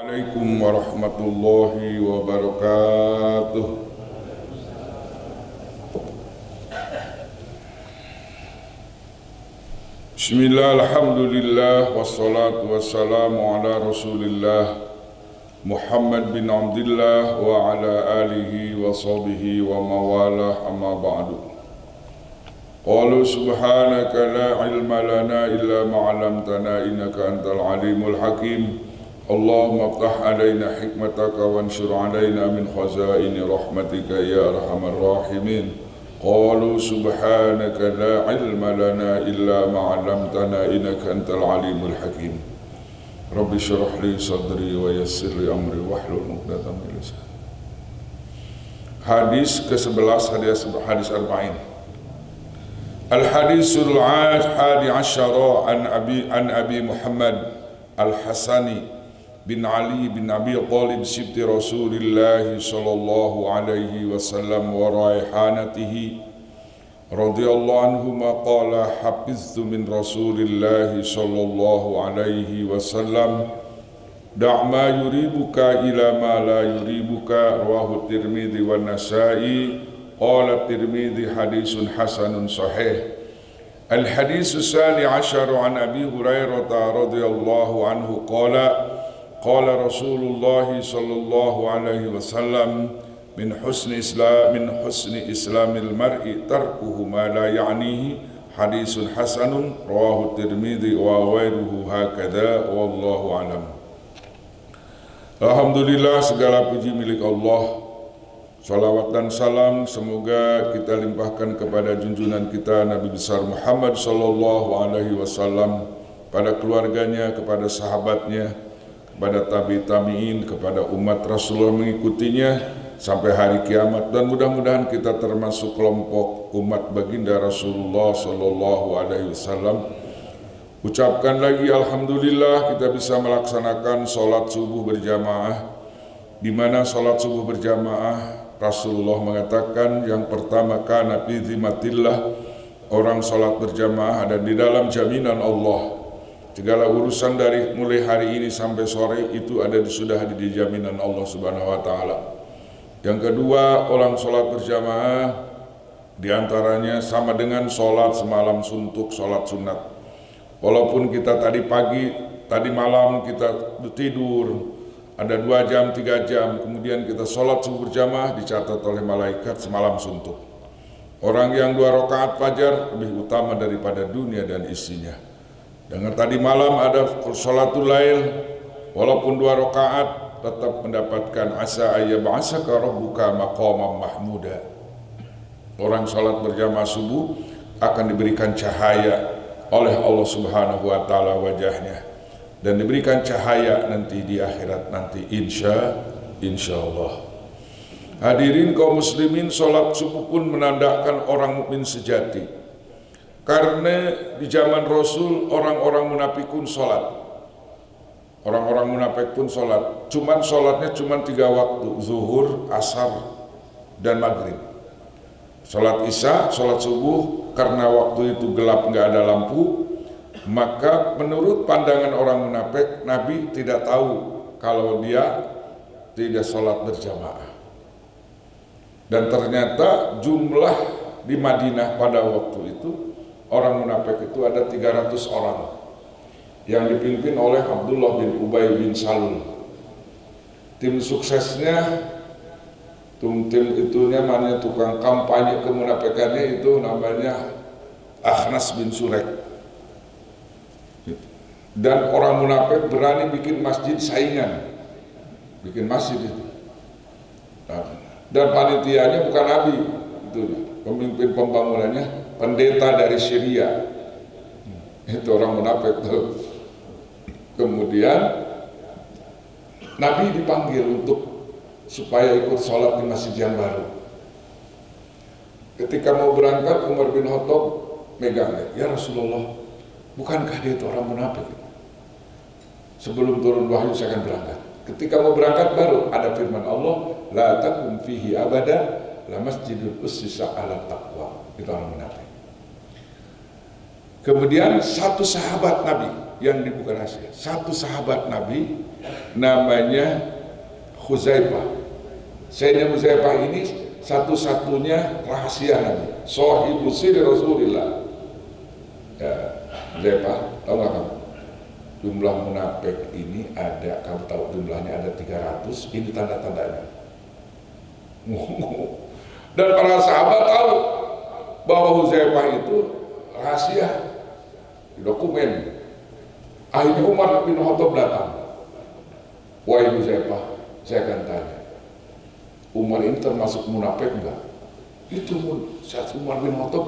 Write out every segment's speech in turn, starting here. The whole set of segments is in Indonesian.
Assalamualaikum warahmatullahi wabarakatuh. Bismillah, alhamdulillah, wassalatu wassalamu ala rasulillah Muhammad bin Abdullah wa ala alihi wa sahbihi wa mawalah, amma ba'du. Qalu subhanaka la ilma lana illa ma'alamtana innaka antal alimul hakim. Allahumma aftah alaina hikmataka wanshur alaina min khazaini rahmatika ya arhamar rahimin. Qalu subhanaka la ilma lana illa ma'alamtana innaka antal alimul hakim. Rabbi syrah li sadri wa yassir li amri wahlul 'uqdatam min lisani. Hadis ke-11, hadis arba'in. Al-hadisul hadi asyara an Abi Muhammad Al-Hasani bin Ali bin Abi Talib sibti Rasulillah sallallahu alaihi wasallam wa raihanatihi radhiyallahu anhuma qala hafiztu min Rasulillah sallallahu alaihi wasallam da' ma yuribuka ila ma la yuribuka, rawahu Tirmidzi wa Nasa'i. Qala Tirmidzi hadisun hasanun sahih. Al-hadisu sani asyaru an Abi Hurairah radhiyallahu anhu qala qala Rasulullah sallallahu alaihi wasallam min husni islamil mar'i tarkuhu ma la ya'nihi, hadisun hasanun, rawahu Tirmidzi wa ghairuhu hakadha, wallahu alam. Alhamdulillah, segala puji milik Allah. Salawat dan salam semoga kita limpahkan kepada junjungan kita Nabi besar Muhammad sallallahu alaihi wasallam, pada keluarganya, kepada sahabatnya, kepada tabi'in, kepada umat Rasulullah mengikutinya sampai hari kiamat, dan mudah-mudahan kita termasuk kelompok umat baginda Rasulullah sallallahu alaihi wasallam. Ucapkan lagi alhamdulillah kita bisa melaksanakan sholat subuh berjamaah, di mana sholat subuh berjamaah Rasulullah mengatakan yang pertama kana fi zimmatillah, orang sholat berjamaah ada di dalam jaminan Allah. Segala urusan dari mulai hari ini sampai sore itu sudah ada di jaminan Allah Subhanahu wa taala. Yang kedua, orang sholat berjamaah diantaranya sama dengan sholat semalam suntuk, sholat sunat. Walaupun kita tadi malam kita tidur ada 2 jam, 3 jam, kemudian kita sholat subuh berjamaah, dicatat oleh malaikat semalam suntuk. Orang yang 2 rakaat fajar lebih utama daripada dunia dan isinya. Dengan tadi malam ada sholatul lail, walaupun 2 rakaat tetap mendapatkan asa ayyab'asaka rabbuka maqaman mahmuda. Orang sholat berjamaah subuh akan diberikan cahaya oleh Allah Subhanahu wa taala wajahnya, dan diberikan cahaya nanti di akhirat nanti insyaallah. Hadirin kaum muslimin, sholat subuh pun menandakan orang mukmin sejati. Karena di zaman Rasul orang-orang munafik pun sholat. Orang-orang munafik pun sholat. Sholatnya cuma 3 waktu, zuhur, asar, dan maghrib. Sholat isya, sholat subuh, karena waktu itu gelap, nggak ada lampu, maka menurut pandangan orang munafik, Nabi tidak tahu kalau dia tidak sholat berjamaah. Dan ternyata jumlah di Madinah pada waktu itu orang munafik itu ada 300 orang yang dipimpin oleh Abdullah bin Ubay bin Salul. Tim suksesnya, tim itunya namanya tukang kampanye kemunafikannya itu namanya Akhnas bin Surek. Dan orang munafik berani bikin masjid saingan, bikin masjid itu. Dan panitianya bukan Nabi, itu pemimpin pembangunannya pendeta dari Syria. Itu orang munafik tuh. Kemudian Nabi dipanggil supaya ikut sholat di masjid yang baru. Ketika mau berangkat, Umar bin Khattab megangnya, ya Rasulullah, bukankah dia itu orang munafik? Sebelum turun wahyu saya akan berangkat. Ketika mau berangkat baru ada firman Allah, la takum fihi abada la masjidul ussisa ala taqwa. Itu orang munafik. Kemudian satu sahabat Nabi yang dibuka rahasia. Satu sahabat Nabi namanya Huzaifah. Sayyidina Huzaifah ini satu-satunya rahasia Nabi, sahibu sirri Rasulillah. Ya, Huzaifah, tahu nggak kamu? Jumlah munafik ini ada, kamu tahu jumlahnya ada 300, ini tanda-tandanya. Dan para sahabat tahu bahwa Huzaifah itu rahasia, dokumen. Akhirnya Umar bin Khattab datang. Wahai Huzaifah, saya akan tanya, Umar ini termasuk munafik enggak? Itu Umar bin Khattab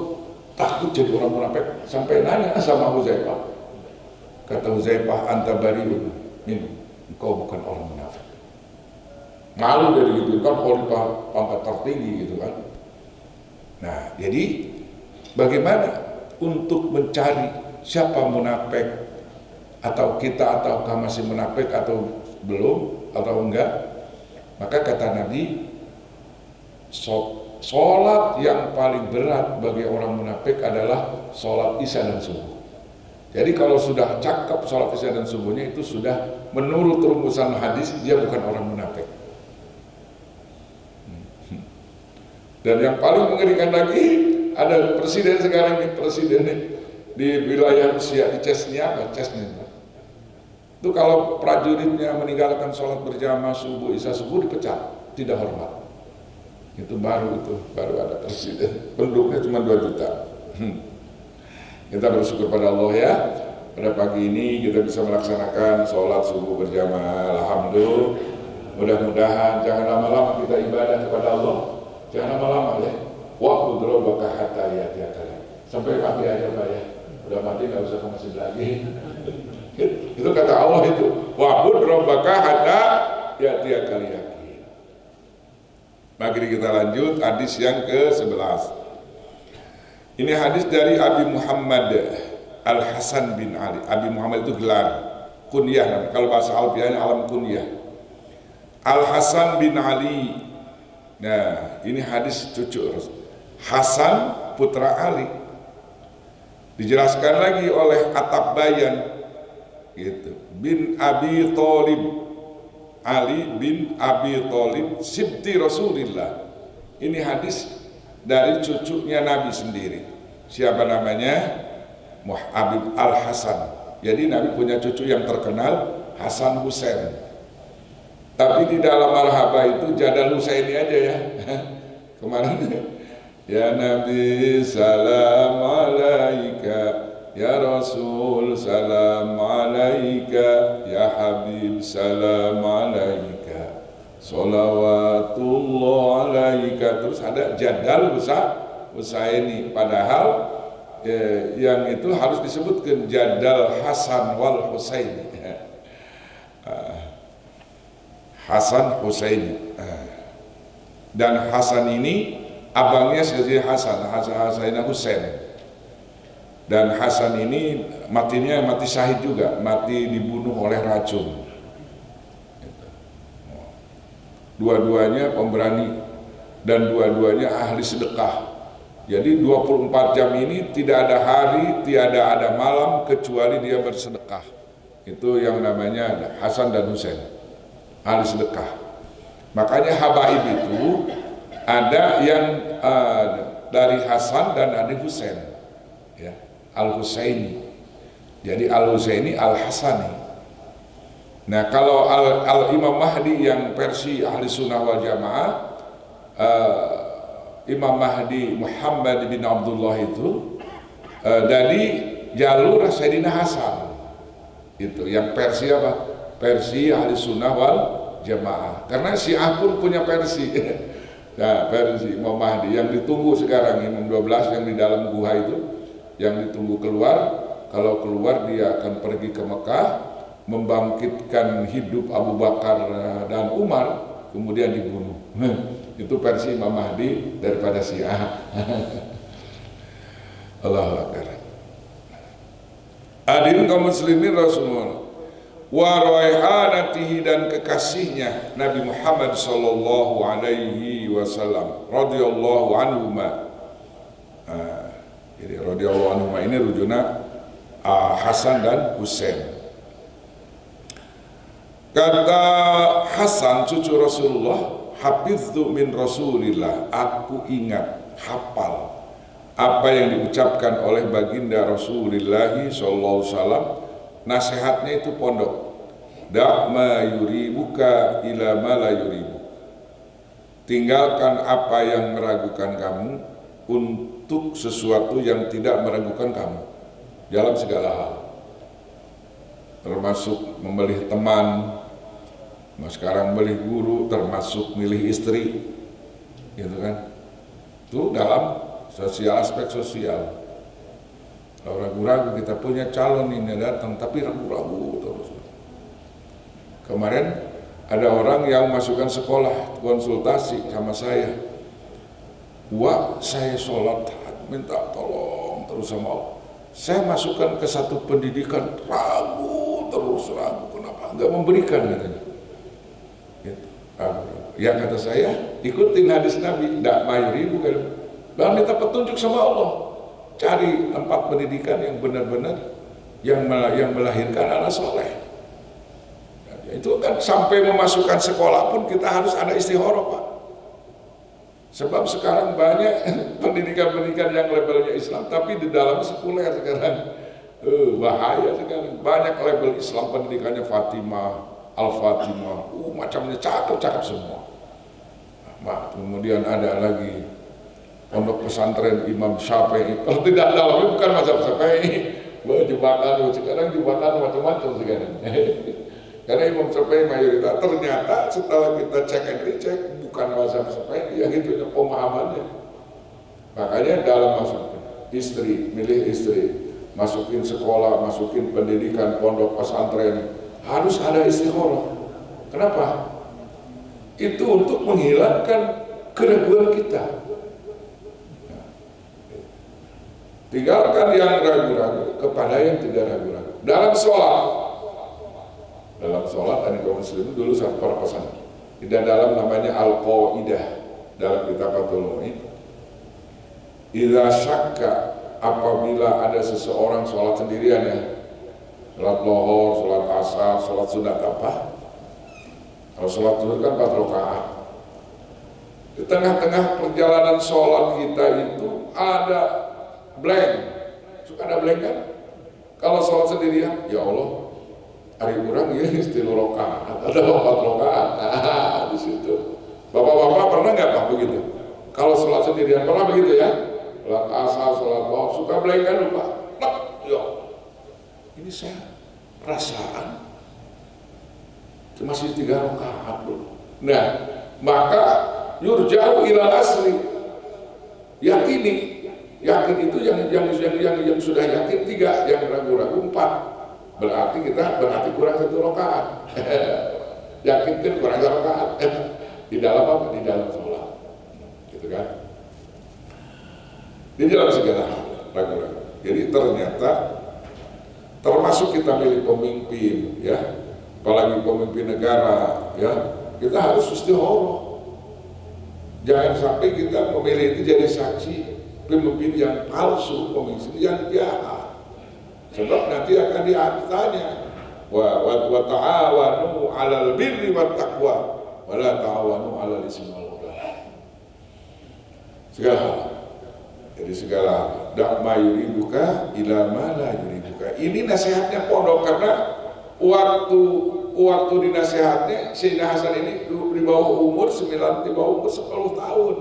takut jadi orang munafik, sampai nanya sama Huzaifah. Kata Huzaifah, anta bariun min, engkau bukan orang munafik. Malu dari gitu kan, khalifah pangkat tertinggi gitu kan. Nah, jadi bagaimana untuk mencari siapa munafik, atau kita ataukah masih munafik atau belum atau enggak? Maka kata Nabi, sholat yang paling berat bagi orang munafik adalah sholat isya dan subuh. Jadi kalau sudah cakep sholat isya dan subuhnya, itu sudah menurut rumusan hadis dia bukan orang munafik. Dan yang paling mengerikan lagi, ada presiden sekarang ini, presiden di wilayah Rusia, di Chechnya apa? Chechnya itu kalau prajuritnya meninggalkan sholat berjamaah subuh isya subuh dipecat, tidak hormat. Itu baru ada presiden, penduduknya cuma 2 juta. Kita bersyukur pada Allah ya, pada pagi ini kita bisa melaksanakan sholat subuh berjamaah. Alhamdulillah. Mudah-mudahan jangan lama-lama kita ibadah kepada Allah, jangan lama-lama ya. Waktu drobaka hatta ya kalian, sampai mati aja Pak ya. Udah mati nggak usah ke masjid lagi. Itu kata Allah itu, wa'bud rabbaka hatta ya'tiyakal kalian. Mari kita lanjut hadis yang ke-11. Ini hadis dari Abi Muhammad Al-Hasan bin Ali. Abi Muhammad itu gelar kunyah namanya. Kalau bahasa Alfiahnya alam kunyah. Al-Hasan bin Ali. Nah, ini hadis cucu Hasan putra Ali. Dijelaskan lagi oleh At-Tabbayan gitu. Bin Abi Thalib, Ali bin Abi Thalib sibti Rasulillah. Ini hadis dari cucunya Nabi sendiri. Siapa namanya? Habib Al-Hasan. Jadi Nabi punya cucu yang terkenal, Hasan Husain. Tapi di dalam marhaba itu Jadal Husaini aja ya. Kemarin ya Nabi salam alaika, ya Rasul salam alaika, ya Habib salam alaika, salawatullah alaika. Terus ada Jadal Husaini, padahal yang itu harus disebutkan Jadal Hasan wal Husaini. Hasan Husaini. Dan Hasan ini abangnya Sayyidina Hasan Husain. Dan Hasan ini matinya mati syahid juga, mati dibunuh oleh racun. Dua-duanya pemberani dan dua-duanya ahli sedekah. Jadi 24 jam ini tidak ada hari, tiada ada malam kecuali dia bersedekah. Itu yang namanya Hasan dan Husain, ahli sedekah. Makanya habaib itu ada yang dari Hasan dan ada Husain, ya, Al-Husaini. Jadi Al-Husaini Al-Hasani. Nah, kalau Al-Imam Mahdi yang versi ahli sunnah wal jamaah, Imam Mahdi Muhammad bin Abdullah itu dari jalur Sayyidina Hasan. Itu yang versi apa? Versi ahli sunnah wal jamaah. Karena Syiah pun punya versi. Nah, versi Imam Mahdi yang ditunggu sekarang, Imam 12 yang di dalam gua itu, yang ditunggu keluar. Kalau keluar dia akan pergi ke Mekah, membangkitkan hidup Abu Bakar dan Umar, kemudian dibunuh. Itu versi Imam Mahdi daripada Syiah. Allahu Akbar. Hadirin kaum muslimin Rasulullah wa raihanatihi, dan kekasihnya Nabi Muhammad sallallahu alaihi wasallam radhiyallahu anhuma. Jadi radhiyallahu anhuma ini rujuna Hasan dan Husain. Kata Hasan cucu Rasulullah, hafiztu min Rasulillah, aku ingat, hafal apa yang diucapkan oleh baginda Rasulullah sallallahu alaihi wasallam. Nasihatnya itu pondok, da' ma yuribuka ila ma la yuribuk, tinggalkan apa yang meragukan kamu untuk sesuatu yang tidak meragukan kamu dalam segala hal, termasuk memilih teman, sekarang milih guru, termasuk milih istri, gitu kan? Itu dalam sosial, aspek sosial. Kalau ragu-ragu, kita punya calon ini datang, tapi ragu-ragu terus. Kemarin ada orang yang masukkan sekolah, konsultasi sama saya. Wah, saya sholat, minta tolong terus sama Allah. Saya masukkan ke satu pendidikan, ragu terus, ragu, kenapa? Enggak memberikan, katanya. Gitu. Ya kata saya, ikutin hadis Nabi, dak mayuri bukan, dan minta petunjuk sama Allah. Cari tempat pendidikan yang benar-benar yang melahirkan anak soleh. Ya, itu kan sampai memasukkan sekolah pun kita harus ada istikharah, Pak. Sebab sekarang banyak pendidikan-pendidikan yang labelnya Islam, tapi di dalam sekuler sekarang. Bahaya sekarang. Banyak label Islam pendidikannya Fatimah, Al-Fatimah, macamnya cakep-cakep semua. Nah, kemudian ada lagi pondok pesantren Imam Syafi'i. Kalau tidak dalamnya bukan mazhab Syafi'i, jebakan sekarang, jebakan macam-macam sekarang. Karena Imam Syafi'i mayoritas, ternyata setelah kita cek and recheck bukan mazhab Syafi'i, yang itu pemahamannya. Makanya dalam masuk istri, milih istri, masukin sekolah, masukin pendidikan, pondok pesantren, harus ada istikharah. Kenapa? Itu untuk menghilangkan keraguan kita. Tinggalkan yang ragu-ragu kepada yang tidak ragu-ragu. Dalam sholat tadi kaum muslimin dulu sama para pesan. Tidak dalam namanya al-qaidah dalam kitab Fathul Mu'in. Idza syakka, apabila ada seseorang sholat sendirian ya, sholat lohor, sholat asar, sholat sunat apa? Kalau sholat zuhur kan 4 rakaat. Di tengah-tengah perjalanan sholat kita itu ada blank. Suka ada blank kan? Kalau sholat sendirian, ya Allah, hari kurang ya 3 rakaat, ada 4 rakaat. Nah, di situ. Bapak-bapak pernah nggak Pak begitu? Kalau sholat sendirian pernah begitu ya? Sholat asar, sholat lohor, suka blank kan lupa? Nah, ya. Ini saya perasaan masih 3 rakaat dulu. Nah, maka yurja'u ilal asli, yakini, yakin itu yang sudah yakin 3, yang ragu-ragu 4. Berarti kurang 1 rakaat. Yakin kan kurang 1 rakaat. Di dalam apa? Di dalam sholat. Gitu kan? Di dalam segala hal ragu-ragu. Jadi ternyata termasuk kita milih pemimpin, ya. Apalagi pemimpin negara, ya, kita harus istikharah. Jangan sampai kita memilih itu jadi saksi pemimpin yang palsu, pemimpin yang jahat. Sebab nanti akan ditanya, wa ta'awanu 'alal birri wat taqwa wa la ta'awanu 'alal ismi wal 'udwan. Segala hal. Jadi segala hal, dak ma yuribuka ila ma la yuribuka. Ini nasihatnya pondok, karena waktu dinasihatnya Sayyidina Hasan ini di bawah umur 10 tahun.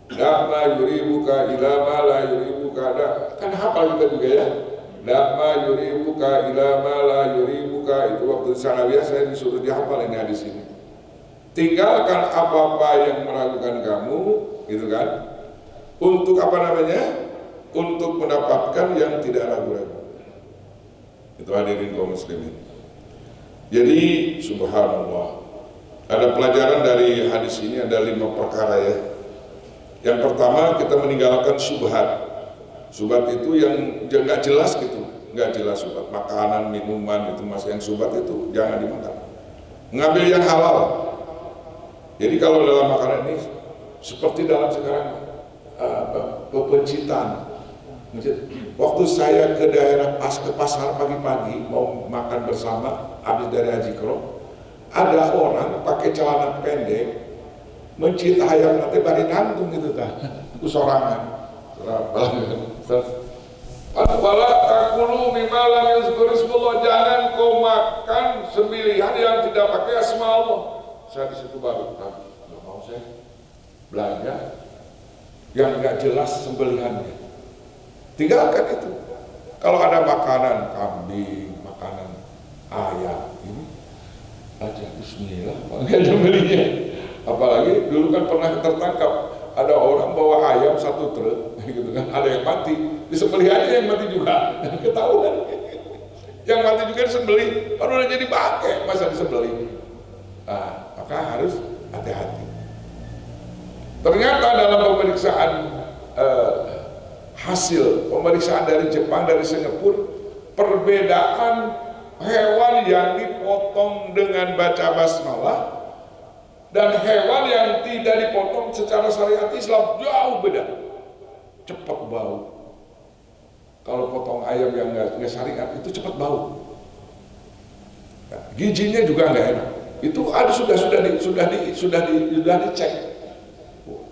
Dama yuribuka ila ma la yuribuka, kan hafal kita juga ya. Dama yuribuka ila ma la yuribuka, itu waktu sanawiyah saya disuruh dihafal ini hadis ini. Tinggalkan apa-apa yang meragukan kamu, gitu kan? Untuk apa namanya? Untuk mendapatkan yang tidak ragu-ragu. Itu hadirin kaum muslimin. Jadi subhanallah, ada pelajaran dari hadis ini, ada 5 perkara ya. Yang pertama, kita meninggalkan syubhat. Syubhat itu yang nggak jelas gitu, nggak jelas syubhat. Makanan, minuman itu masih yang syubhat itu jangan dimakan. Ngambil yang halal. Jadi kalau dalam makanan ini seperti dalam sekarang pencitan, Waktu saya ke daerah ke pasar pagi-pagi mau makan bersama habis dari Haji Kro, ada orang pakai celana pendek mencit ayam nanti bari nanggung gitu kan, itu sorangan. Wala takulu mimma lam yuzkur ismullah, jangan kau makan sembelihan yang tidak pakai asma Allah. Saya di situ baru tahu, nggak mau saya belanja yang nggak jelas sembelihannya. Tinggalkan itu. Kalau ada makanan kambing, makanan ayam, ini aja Bismillah, nggak ada belinya. Apalagi dulu kan pernah tertangkap ada orang bawa ayam 1 truk, gitu kan, ada yang mati, disembelih aja yang mati juga, ketahuan. Yang mati juga disembelih, baru udah jadi pakai, masa disembelih. Nah, maka harus hati-hati. Ternyata dalam pemeriksaan hasil pemeriksaan dari Jepang, dari Singapura, perbedaan hewan yang dipotong dengan baca basmalah dan hewan yang tidak dipotong secara syariat Islam jauh beda, cepat bau. Kalau potong ayam yang nggak syariat itu cepat bau, nah, giginya juga nggak enak. Itu ada sudah dicek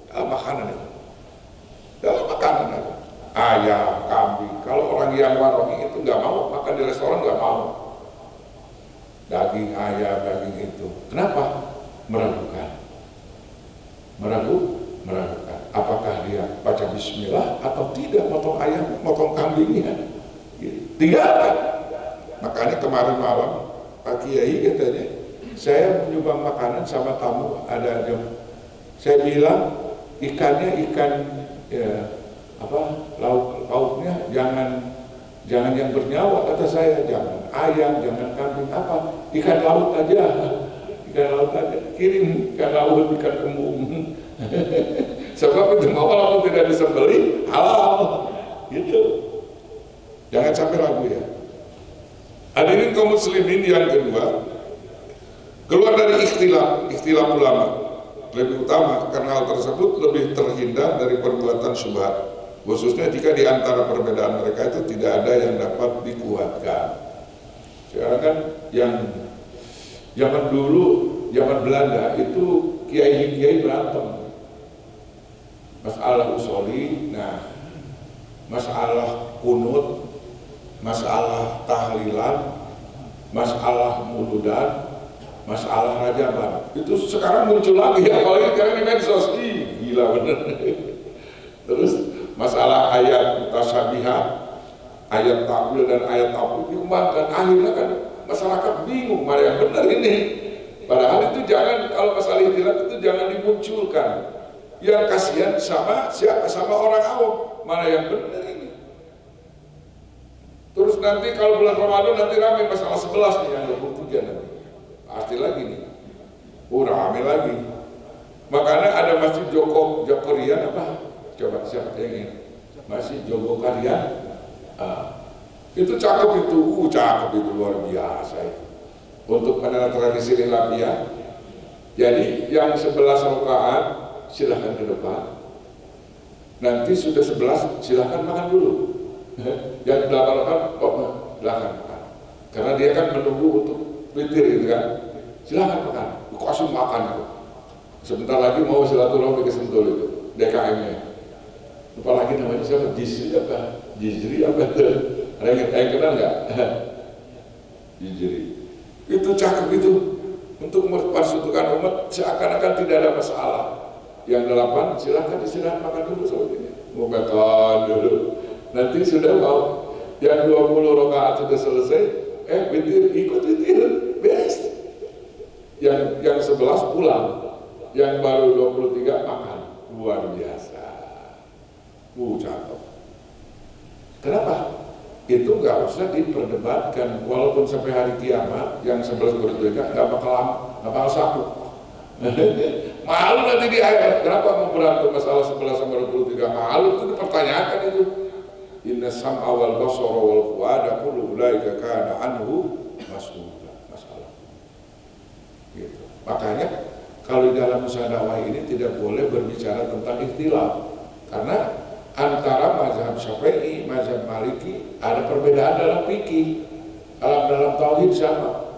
dalam makanan itu, dalam makanan ada ayam, kambing. Kalau orang yang warongi itu nggak mau makan di restoran, nggak mau daging ayam, daging itu. Kenapa? Meragukan. Apakah dia baca bismillah atau tidak, motong ayam, motong kambingnya. Tinggalkan. Makanya kemarin malam Pak Kiai katanya, saya menyumbang makanan sama tamu, ada jam. Saya bilang ikannya ikan ya, lauknya jangan yang bernyawa, kata saya. Jangan ayam, jangan kambing, ikan laut aja. Ikan laut aja, kirim ikan laut, ikan kembung. Sebab itu walaupun tidak disembelih halal, gitu. Jangan sampai ragu ya. Hadirin kaum muslimin, yang kedua, keluar dari ikhtilaf ulama. Lebih utama karena hal tersebut lebih terhindar dari perbuatan syubhat, khususnya jika di antara perbedaan mereka itu tidak ada yang dapat dikuatkan. Sekarang kan yang zaman dulu, zaman Belanda itu kiai berantem. Masalah usoli, nah, masalah kunut, masalah tahlilan, masalah muludan, masalah rajaban. Itu sekarang muncul lagi, apalagi sekarang di medsos. Gila bener. Terus masalah ayat mutasyabihat, ayat takwil dan ayat tafwid diumbangkan. Akhirnya kan masyarakat bingung mana yang benar ini. Padahal itu jangan, kalau masalah ikhtilaf itu jangan dimunculkan. Yang kasihan sama orang awam, mana yang benar ini. Terus nanti kalau bulan Ramadan nanti ramai masalah 11 nih, yang 23 nanti. Pasti lagi nih. Ramai lagi. Makanya ada masjid Jogokarian apa? Coba siapa yang ingin? Masjid Jogokarian. Itu cakep itu luar biasa itu. Untuk penanda tradisi Islamiyah. Jadi yang 11 rakaat silahkan ke depan. Nanti sudah 11 silahkan makan dulu. Yang 8 rakaat silahkan makan. Karena dia kan menunggu untuk witir gitu kan. Silahkan makan. Kasih makan itu. Sebentar lagi mau silaturahmi ke Sentul itu, DKM-nya. Lupa lagi namanya siapa? Jizri apa itu? Ada yang kenal nggak? Jizri. Itu cakep itu, untuk mempersatukan umat seakan-akan tidak ada masalah. Yang 8 silahkan istirahat makan dulu soalnya. Mau makan dulu. Nanti sudah mau yang 20 rakaat sudah selesai, witir, ikut witir, beres. Yang 11 pulang, yang baru 23 makan. Luar biasa. Cakep. Kenapa? Itu nggak usah diperdebatkan, walaupun sampai hari kiamat yang 11 23 nggak bakal sapu. Malu nanti di akhirat. Kenapa mau berantem masalah 11 sama 23? Malu itu dipertanyakan itu. Inna sam'a wal basara wal fuada kullu ulaika kana anhu mas'ula. Masalah. Gitu. Makanya kalau di dalam usaha dakwah ini tidak boleh berbicara tentang ikhtilaf, karena antara mazhab Syafi'i, mazhab Maliki ada perbedaan dalam fikih, dalam tauhid sama.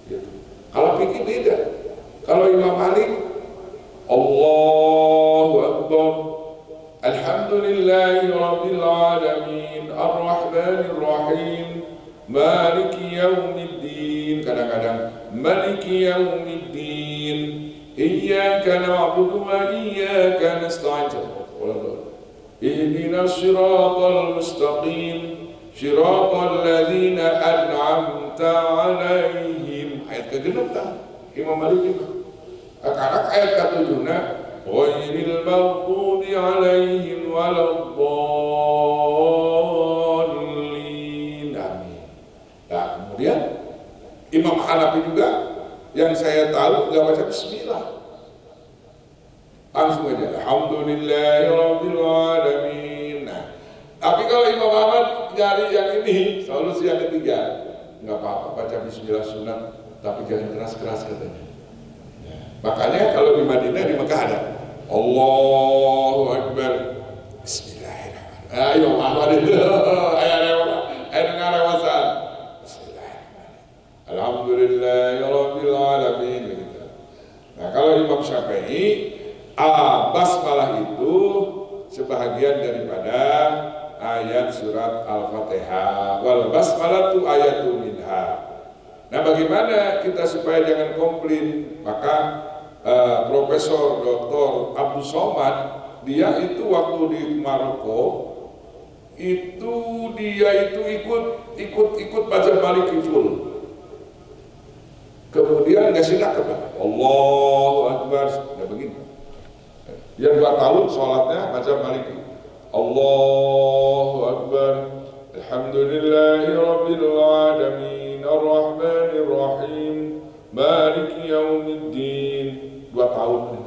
Gitu. Kalau fikih beda. Kalau Imam Malik, Allahu Akbar, Alhamdulillahi Rabbil Alamin, Ar-Rahmanir Rahim, Maliki Yaumiddin, kadang-kadang Maliki Yaumiddin, Iyyaka na'budu wa iyyaka nasta'in. Ihdinas siratal mustaqim, siratal ladzina an'amta 'alaihim. Ayat ke-6 Imam Malik itu. Karena ayat ke-7 ghairil maghdubi 'alaihim waladdallin. Amin. Nah, kemudian Imam Hanafi juga yang saya tahu enggak baca bismillah. Langsung aja Alhamdulillahi Rabbil Alamin. Nah, tapi kalau Imam Ahmad nyari yang ini, solusi yang ketiga, nggak apa-apa baca bismillah sunat, tapi jangan keras-keras katanya. Nah, makanya kalau di Madinah, di Mekah ada Allahu Akbar, Bismillahirrahmanirrahim. Ayo Ahmad itu, ayo ngarewasan. Bismillahirrahmanirrahim. Alhamdulillahi Rabbil Alamin. Begitu. Nah, kalau Imam Syafi'i, basmalah itu sebahagian daripada ayat surat Al-Fatihah. Wal basmalatu ayatu minha. Nah, bagaimana kita supaya jangan komplain? Maka Profesor Dr. Abdul Somad, dia itu waktu di Maroko itu dia itu ikut baca Maliki full. Kemudian ngasih nakal, Allahu Akbar, ya begini. Dia 2 tahun sholatnya baca Maliki. Allahu Akbar, Alhamdulillahi Rabbil Alamin, Ar-Rahmanir Rahim, Maliki Yaumiddin. 2 tahun.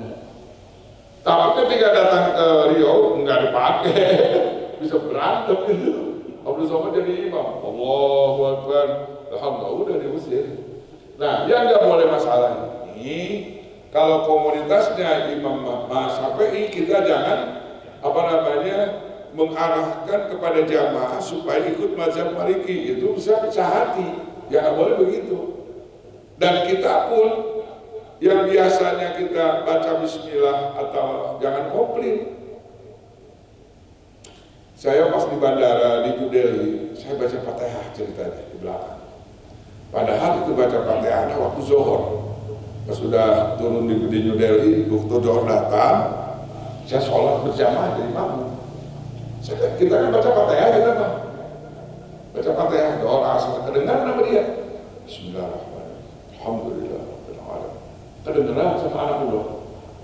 Tapi ketika datang ke Riau nggak dipakai, bisa berantem gitu. Abdul Somad jadi imam. Allahu Akbar, Alhamdulillah, udah diusir. Nah, yang nggak boleh masalah ini, kalau komunitasnya Imam Syafi'i, kita jangan mengarahkan kepada jamaah supaya ikut mazhab Maliki. Itu bisa pecah hati, jangan boleh begitu. Dan kita pun yang biasanya kita baca bismillah atau jangan komplain. Saya pas di bandara di New Delhi, saya baca Fatihah ceritanya di belakang. Padahal itu baca Fatihahnya waktu zuhur. Pas sudah turun di New Delhi, waktu zuhur datang, saya sholat berjamaah jadi makmum. Kita kan baca Fatihah kita mah, baca Fatihah doa asal kedengaran nama dia. Bismillahirrahmanirrahim. Alhamdulillah. Kedengaran sama anak muda.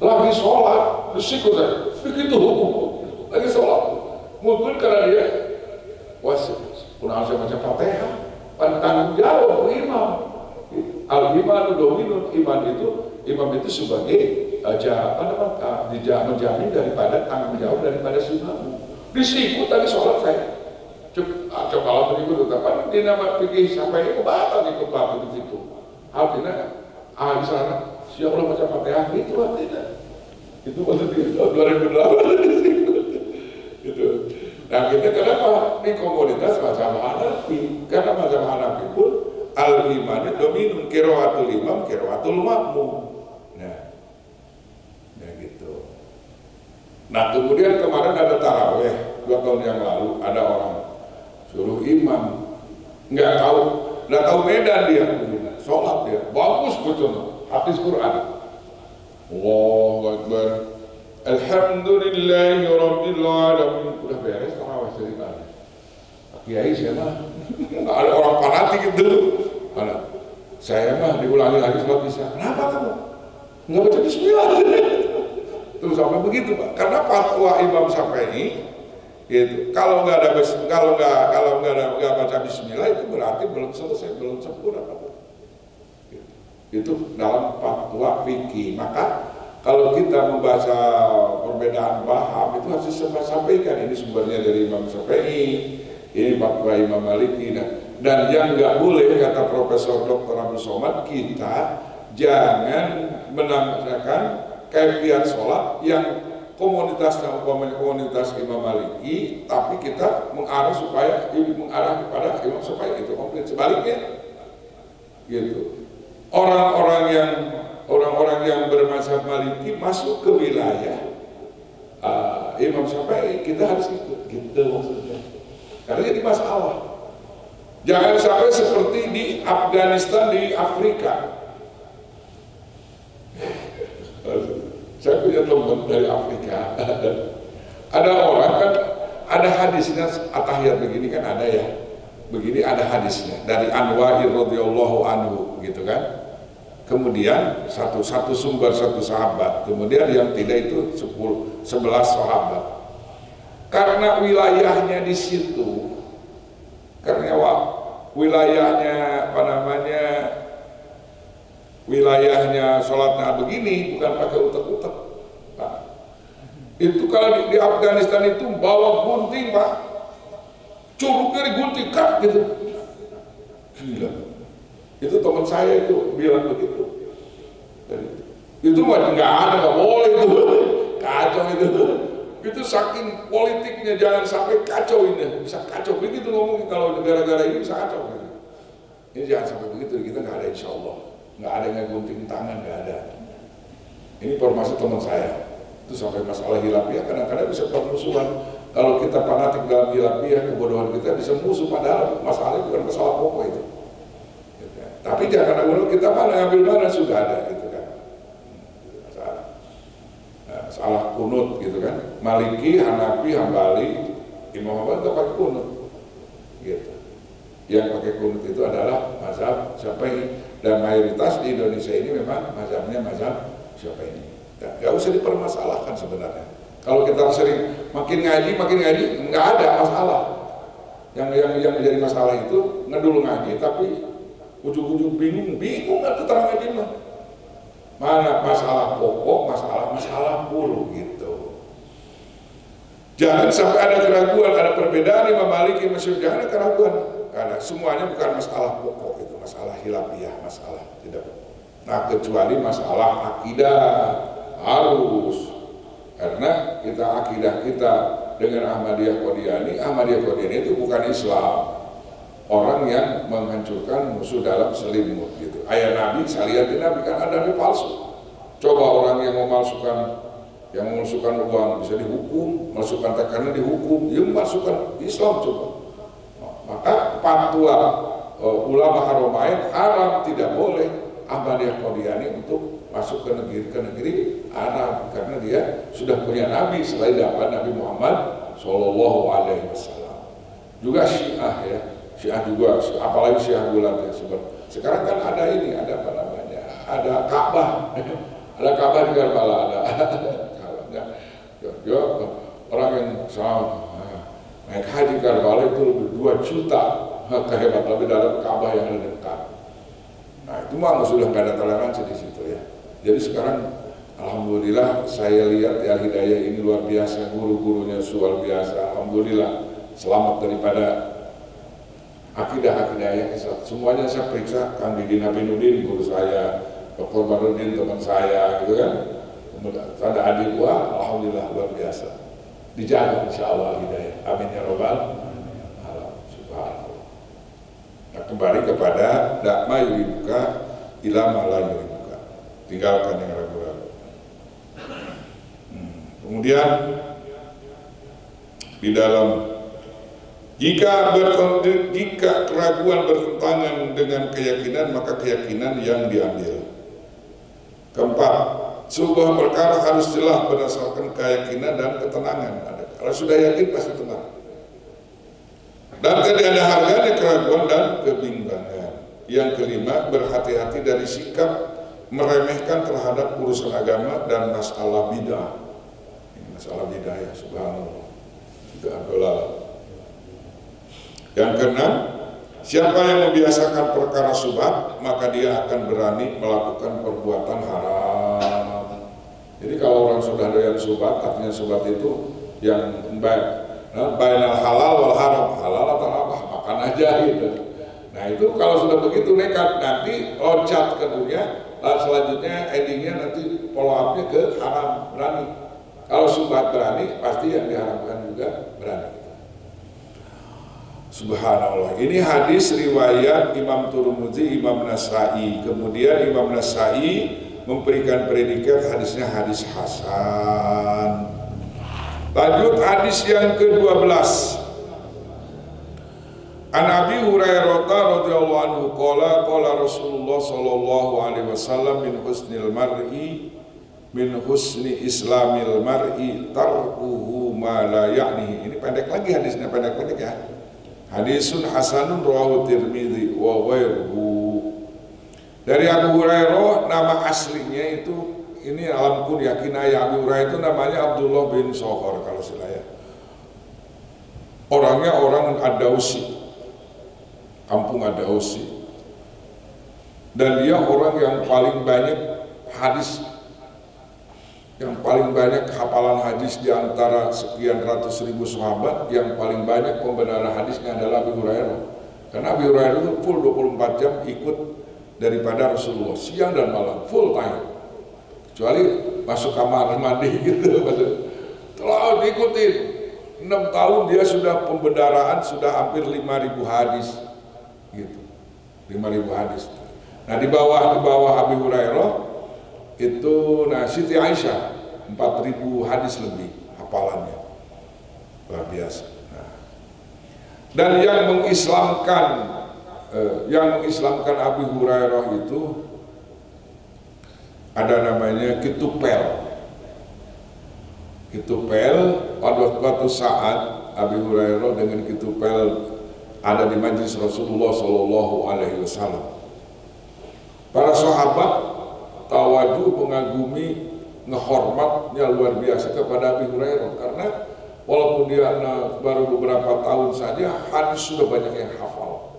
Lagi sholat, bersyukur saya. Begitu, lagi sholat. Mungkin karena dia, saya baca Fatihah, tanggung jawab imam. Al-iman dominun, imam itu sebagai menjamin daripada tanggung jawab daripada sunnah. Disikut tadi sholat saya. Coba kalau berikut tetap di nama fikih sampai batal ikut bapak itu. Artinya di sana si Allah baca Fatihah itu artinya. Itu maksudnya 2008 itu. Nah, kita kenapa di komunitas mazhab Hanafi? Karena mazhab Hanafi pun al-imani dominun, qiraatul imam, qiraatul makmum. Nah, gitu. Nah, kemudian kemarin ada taraweh 2 tahun yang lalu, ada orang suruh imam, nggak tahu medan dia, sholat dia, bagus betul, hadis Quran. Allahu Akbar, Alhamdulillahi Rabbil Alamin. Udah beres taraweh ceritanya. Kiai siapa? Ada orang fanatik itu. Mana? Saya mah diulangi lagi sholat isya. Kenapa kamu? Nggak baca bismillah. Terus sampai begitu Pak. Karena fatwa Imam Syafi'i gitu. Kalau nggak baca bismillah itu berarti belum selesai, belum sempurna. Gitu. Itu dalam fatwa fikih. Maka kalau kita membaca perbedaan paham itu harus disampaikan. Ini sumbernya dari Imam Syafi'i, ini fatwa Imam Maliki. Dan yang nggak boleh, kata Profesor Dr. Abdul Somad, kita jangan menanyakan kaifiat sholat yang komunitasnya umpamanya komunitas Imam Maliki, tapi kita mengarah supaya mengarah kepada Imam supaya itu komplit. Sebaliknya, gitu. Orang-orang yang bermazhab Maliki masuk ke wilayah Imam Syafi'i, kita harus ikut, gitu maksudnya. Karena jadi masalah. Jangan sampai seperti di Afghanistan, di Afrika. Saya punya teman dari Afrika. Ada orang kan, ada hadisnya atahiyat begini kan ada ya. Begini ada hadisnya dari Anwar radhiyallahu anhu gitu kan. Kemudian satu sumber satu sahabat. Kemudian yang tidak itu 11 sahabat. Karena wilayahnya di situ, karena wilayahnya wilayahnya sholatnya begini, bukan pakai utek-utek. Nah, itu kalau di Afghanistan itu bawa gunting Pak, curugnya digunting kak gitu. Gila. Itu teman saya itu bilang begitu. Itu mah nggak boleh itu, kacau itu. Itu saking politiknya, jangan sampai kacau ini, bisa kacau begitu ngomongin kalau negara-negara ini bisa kacau. Gitu. Ini jangan sampai begitu, kita nggak ada insya Allah, nggak ada yang gunting tangan, nggak ada. Ini informasi teman saya. Itu sampai masalah hilafiyah kadang-kadang bisa permusuhan. Kalau kita fanatik dalam hilafiyah, kebodohan kita bisa musuh, padahal masalahnya bukan masalah pokok itu. Tapi jangan dulu kita ngambil mana sudah ada gitu kan. Masalah kunut gitu kan. Maliki, Hanafi, Hambali, Imam Ahmad itu pakai kunut. Gitu. Yang pakai kunut itu adalah mazhab Syafi'i, dan mayoritas di Indonesia ini memang mazhabnya mazhab Syafi'i. Gak usah dipermasalahkan sebenarnya. Kalau kita sering makin ngaji nggak ada masalah. Yang menjadi masalah itu ngedulu ngaji tapi ujung-ujung bingung atau terang ngaji mah. Mana masalah pokok, masalah bulu gitu. Jangan sampai ada keraguan, ada perbedaan Imam Maliki, jangan ada keraguan. Karena semuanya bukan masalah pokok, itu masalah hilafiyah, masalah tidak. Nah kecuali masalah akidah harus, karena akidah kita dengan Ahmadiyah Qadiani itu bukan Islam. Orang yang menghancurkan musuh dalam selimut gitu. Ayat Nabi, saya lihat di Nabi kan ada Nabi palsu. Coba orang yang memalsukan uang bisa dihukum, memalsukan tekanan dihukum, dia memalsukan Islam coba. Maka fatwa ulama Haramain haram, tidak boleh Ahmadiyah Qadiani untuk masuk ke negeri Arab karena dia sudah punya Nabi selain dapat Nabi Muhammad Shallallahu Alaihi Wasallam. Juga Syiah ya. Syiah juga, apalagi Syiah bulan ya. Sekarang kan ada ini, ada apa namanya, ada Ka'bah, ada Ka'bah di Karbala, ada orang yang naik haji Karbala itu lebih 2 juta kehebat lebih dalam Ka'bah yang ada dekat. Nah itu mah sudah nggak ada toleransi di situ ya. Jadi sekarang alhamdulillah saya lihat ya Hidayah ini luar biasa, guru-gurunya luar biasa, alhamdulillah selamat daripada akidah yang Islam. Semuanya saya periksa, Kang Didi Nabinuddin guru saya, Dr. Badruddin teman saya gitu kan. Kemudian ada adik gua, alhamdulillah luar biasa. Dijaga insyaallah hidayah. Amin ya rabbal alamin. Subhanallah. Nah, kembali kepada dakma yuribuka ila ma la yuribuka. Tinggalkan yang ragu-ragu. Kemudian di dalam jika keraguan bertentangan dengan keyakinan, maka keyakinan yang diambil. Keempat, sebuah perkara harus jelas berdasarkan keyakinan dan ketenangan. Kalau sudah yakin pasti tenang. Dan tidak ada harganya keraguan dan kebimbangan. Yang kelima, berhati-hati dari sikap meremehkan terhadap urusan agama dan masalah bidah. Ini masalah bidah ya, subhanallah. Tidak boleh. Yang keenam, siapa yang membiasakan perkara syubhat, maka dia akan berani melakukan perbuatan haram. Jadi kalau orang sudah doyan syubhat, artinya syubhat itu yang bainal halal wal haram, halal atau apa, makan aja gitu. Nah itu kalau sudah begitu nekat, nanti loncat ke dunia, selanjutnya endingnya nanti follow up-nya ke haram, berani. Kalau syubhat berani, pasti yang diharamkan juga berani. Subhanallah. Ini hadis riwayat Imam Tirmidzi, Imam Nasai. Kemudian Imam Nasai memberikan predikat hadisnya hadis hasan. Lanjut hadis yang ke-12. An Abi Hurairah radhiyallahu anhu qala Rasulullah sallallahu alaihi wasallam min husni islamil mar'i tarkuhu ma la ya'nihi. Ini pendek lagi hadisnya, pendek-pendek ya. Hadisun hasanun rawahu Tirmidzi wa ghairuhu. Dari Abu Hurairah, nama aslinya itu ini alam kunyah kinayah. Abu Hurairah itu namanya Abdullah bin Sokhor kalau saya. Orangnya orang Ad-Dausi, kampung Ad-Dausi. Dan dia orang yang paling banyak hadis, yang paling banyak hafalan hadis di antara sekian ratus ribu sahabat. Yang paling banyak pembenaran hadisnya adalah Abu Hurairah. Karena Abu Hurairah itu full 24 jam ikut daripada Rasulullah, siang dan malam, full time. Kecuali masuk kamar mandi gitu, terlalu diikutin. 6 tahun dia sudah pembendaraan, sudah hampir 5.000 hadis gitu, 5.000 hadis. Nah di bawah Abu Hurairah itu Siti Aisyah 4.000 hadis lebih hafalannya, luar biasa. Nah, dan yang mengislamkan Abu Hurairah itu ada namanya Kitupel. Pada saat Abu Hurairah dengan Kitupel ada di majlis Rasulullah Shallallahu Alaihi Wasallam, para sahabat tawadhu, mengagumi, ngehormatnya luar biasa kepada Abu Hurairah, karena walaupun dia baru beberapa tahun saja, hadis sudah banyak yang hafal,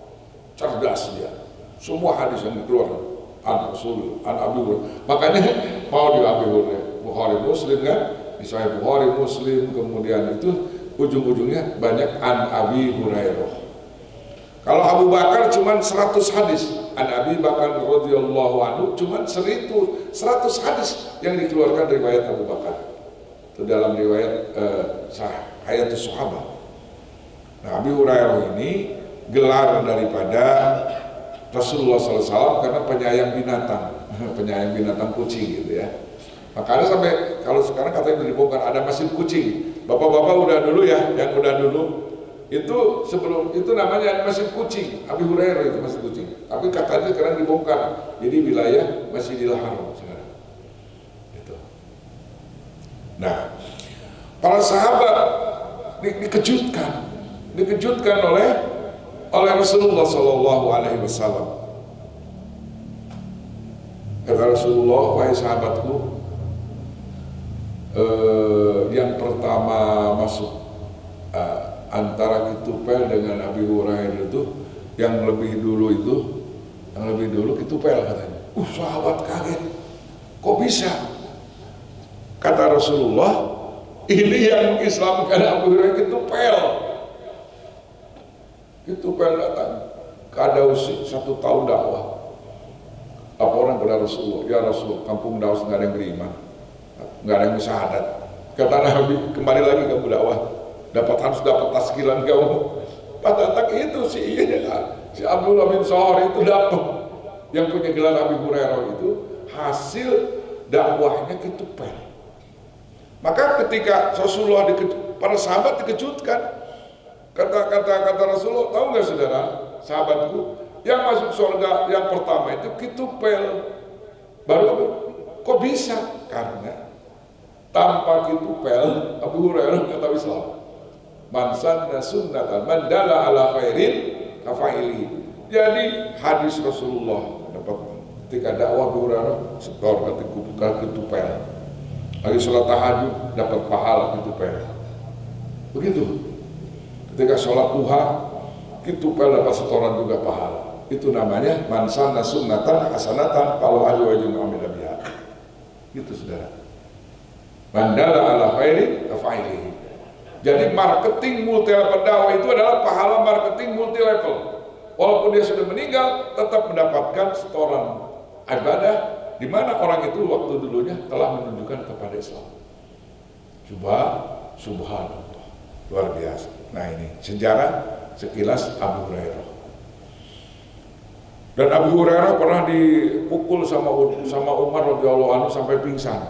cerdas dia, semua hadis yang dikeluarkan an Rasul, an Abu Hurairah. Makanya mau di Abu Hurairah, Bukhari Muslim kan, di Sahih Bukhari Muslim, kemudian itu ujung-ujungnya banyak an Abi Hurairah. Kalau Abu Bakar cuma 100 hadis, an Abi Bakar radhiyallahu anhu cuma 100 hadis yang dikeluarkan riwayat Abu Bakar. Itu dalam riwayat Hayatus Sahabat. Nah, Abu Hurairah ini gelar daripada Rasulullah SAW karena penyayang binatang kucing gitu ya. Makanya sampai kalau sekarang katanya dibongkar ada mesin kucing. Bapak-bapak udah dulu ya, yang udah dulu itu sebelum itu namanya Masjid Kucing. Abu Hurairah itu Masjid Kucing, tapi katanya sekarang dibongkar jadi wilayah Masjidil Haram sekarang itu. Nah, para sahabat dikejutkan oleh Rasulullah Shallallahu Alaihi Wasallam. Kata Rasulullah, wahai sahabatku, yang pertama masuk antara Kitupel dengan Abi Hurairah itu yang lebih dulu Kitupel katanya. Sahabat kaget, kok bisa? Kata Rasulullah, ini yang mengislamkan Abu Hurairah Kitupel datang ke Ad-Dausi 1 tahun dakwah. Apa orang kepada Rasulullah, ya Rasul, kampung Daus nggak ada yang beriman, nggak ada yang syahadat. Kata Nabi, kembali lagi kamu dakwah, harus dapat taskilan kamu. Pada tak itu si Abdullah bin Sokhor itu dapat, yang punya gelar Abu Hurairah itu hasil dakwahnya Kitupel. Maka ketika Rasulullah para sahabat dikejutkan, kata Rasulullah, tahu nggak saudara, sahabatku, yang masuk surga yang pertama itu Kitupel. Baru kok bisa? Karena tanpa Kitupel Abu Hurairah nggak tahu Islam. Man sanna sunnatan man dalla ala khairin kafaili. Jadi hadis Rasulullah dapat ketika dakwah Abu Hurairah setor ketika Kitupel. Lagi sholat tahajud dapat pahala Kitupel. Begitu. Ketika sholat duha Kitupel dapat setoran juga pahala. Itu namanya man sanna sunnatan hasanatan kalau ajwajun amila biha. Gitu saudara. Man dalla ala khairin kafaili. Jadi marketing multi level dakwah itu adalah pahala marketing multi level. Walaupun dia sudah meninggal, tetap mendapatkan setoran ibadah, di mana orang itu waktu dulunya telah menunjukkan kepada Islam. Subhanallah, luar biasa. Nah ini sejarah sekilas Abu Hurairah. Dan Abu Hurairah pernah dipukul sama Umar radhiyallahu anhu sampai pingsan.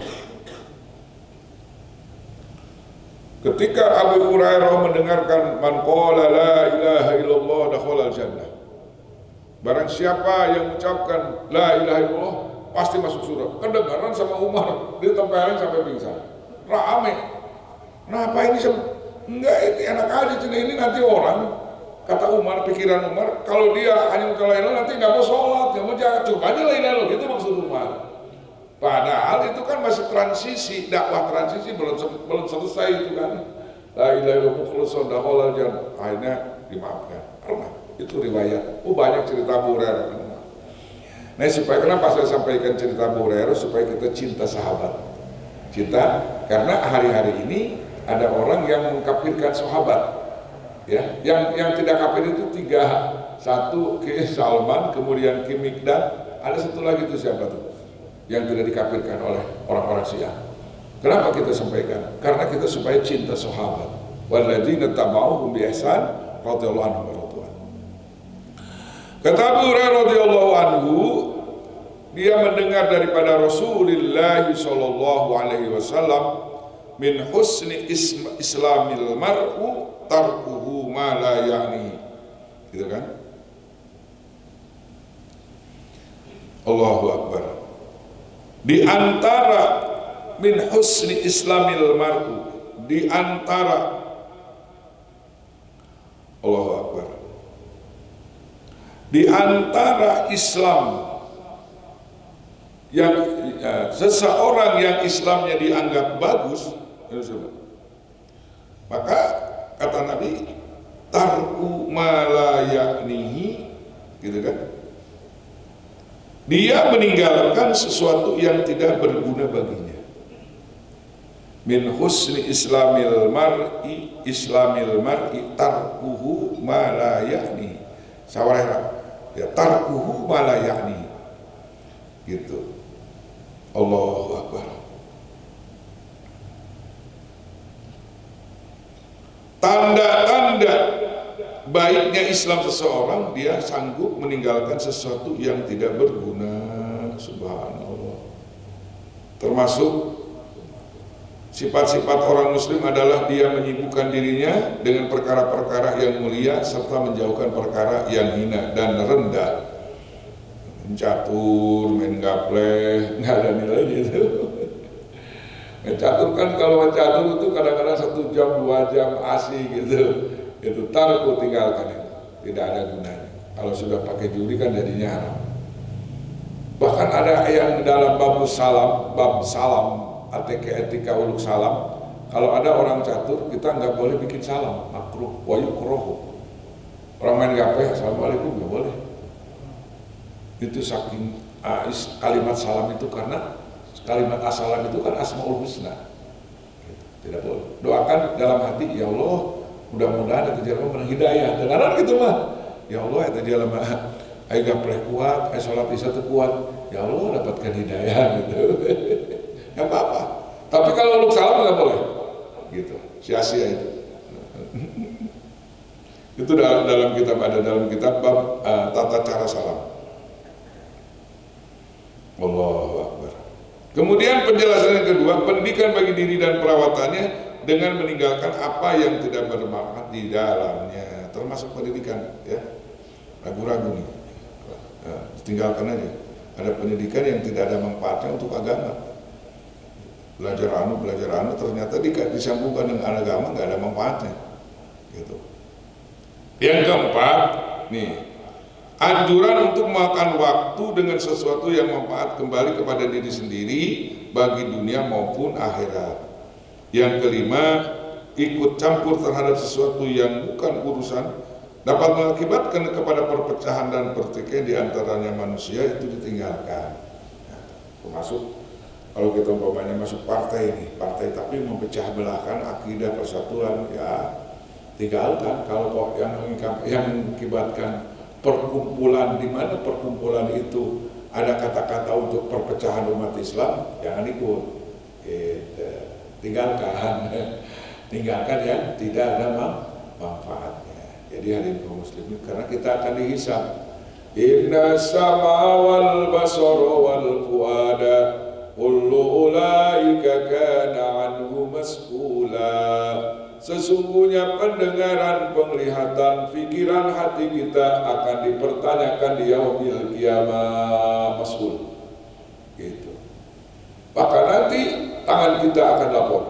Ketika Abu Hurairah mendengarkan man qala la ilaha illallah dakhala al-jannah. Barang siapa yang mengucapkan la ilaha illallah pasti masuk surga. Kedengaran sama Umar, ditempelin sampai pingsan. Rame. Kenapa ini enggak itu enak aja ini nanti orang kata Umar, pikiran Umar, kalau dia hanya mengucapkan la ilaha nanti nggak mau sholat, nggak mau jaga, coba aja la ilaha illallah, gitu maksud Umar. Padahal itu kan masih transisi, dakwah transisi belum selesai itu kan. La ilaha illallah mukhlishan dakhala al-jannah. Akhirnya dimaafkan. Pernah itu riwayat. Banyak cerita Abu Hurairah. Nah, supaya kenapa saya sampaikan cerita Abu Hurairah supaya kita cinta sahabat. Cinta karena hari-hari ini ada orang yang mengkafirkan sahabat. Ya, yang tidak kafir itu tiga. Satu ke Salman, kemudian ke Mikdad, ada satu lagi itu siapa tuh? Yang tidak dikafirkan oleh orang-orang Syiah. Kenapa kita sampaikan? Karena kita supaya cinta sahabat. Walladzina tabauhum bi ihsan radhiyallahu anhum wa radwan. Kata Abu Hurairah radhiyallahu anhu, dia mendengar daripada Rasulullah sallallahu alaihi wasallam, min husni islamil mar'u tarkuhu ma la ya'ni. Gitu kan? Allahu akbar. Di antara min husni islamil mar'u, di antara Allahu akbar, di antara Islam yang seseorang yang Islamnya dianggap bagus, maka kata Nabi tarku ma la ya'nihi, gitu kan? Dia meninggalkan sesuatu yang tidak berguna baginya. Min husni islamil mar'i tarkuhu ma la ya'ni. Sawarera ya tarkuhu ma la ya'ni. Gitu. Allahu akbar. Tanda-tanda baiknya Islam seseorang, dia sanggup meninggalkan sesuatu yang tidak berguna. Subhanallah. Termasuk sifat-sifat orang muslim adalah dia menyibukkan dirinya dengan perkara-perkara yang mulia serta menjauhkan perkara yang hina dan rendah. Mencatur, main gapleh, nggak ada nilainya itu. Mencatur kan, kalau mencatur itu kadang-kadang 1 jam, 2 jam asik gitu. Itu tarku, tinggalkan itu, tidak ada gunanya. Kalau sudah pakai judi kan jadinya haram. Bahkan ada yang dalam bab salam, etika uluk salam, kalau ada orang catur kita nggak boleh bikin salam, makruh, wa yukrahu. Orang main gapleh assalamualaikum nggak boleh. Itu saking kalimat salam itu, karena kalimat assalam itu kan asmaul husna, tidak boleh. Doakan dalam hati, ya Allah mudah-mudahan ada jalan menang hidayah. Dengaran gitu mah. Ya Allah ada jalan ayo gapleh kuat, ayo sholat isya kuat. Ya Allah dapatkan hidayah gitu. Gak apa-apa. Tapi kalau uluk salam nggak boleh. Gitu. Sia-sia itu. Itu dalam kitab, ada dalam kitab bab tata cara salam. Allahu akbar. Kemudian penjelasan yang kedua, pendidikan bagi diri dan perawatannya dengan meninggalkan apa yang tidak bermanfaat di dalamnya, termasuk pendidikan, ya. Ragu-ragu nih, tinggalkan aja. Ada pendidikan yang tidak ada manfaatnya untuk agama. Belajar anu, ternyata disambungkan dengan agama, nggak ada manfaatnya, gitu. Yang keempat, nih, anjuran untuk makan waktu dengan sesuatu yang manfaat kembali kepada diri sendiri bagi dunia maupun akhirat. Yang kelima, ikut campur terhadap sesuatu yang bukan urusan dapat mengakibatkan kepada perpecahan dan pertikaian di antaranya manusia, itu ditinggalkan. Nah, termasuk kalau kita umpamanya masuk partai ini, partai tapi memecah belahkan akidah persatuan, ya tinggalkan. Kalau kok yang mengakibatkan perkumpulan, di mana perkumpulan itu ada kata-kata untuk perpecahan umat Islam, jangan ikut. Gitu. tinggalkan yang tidak ada manfaatnya. Jadi hadirin kaum muslimin, karena kita akan dihisab. Inna sama wal basara wal fuada kullu ulaika kana anhu mas'ula. Sesungguhnya pendengaran, penglihatan, pikiran hati kita akan dipertanyakan di yaumil qiyamah, mas'ul. Gitu. Maka nanti tangan kita akan lapor.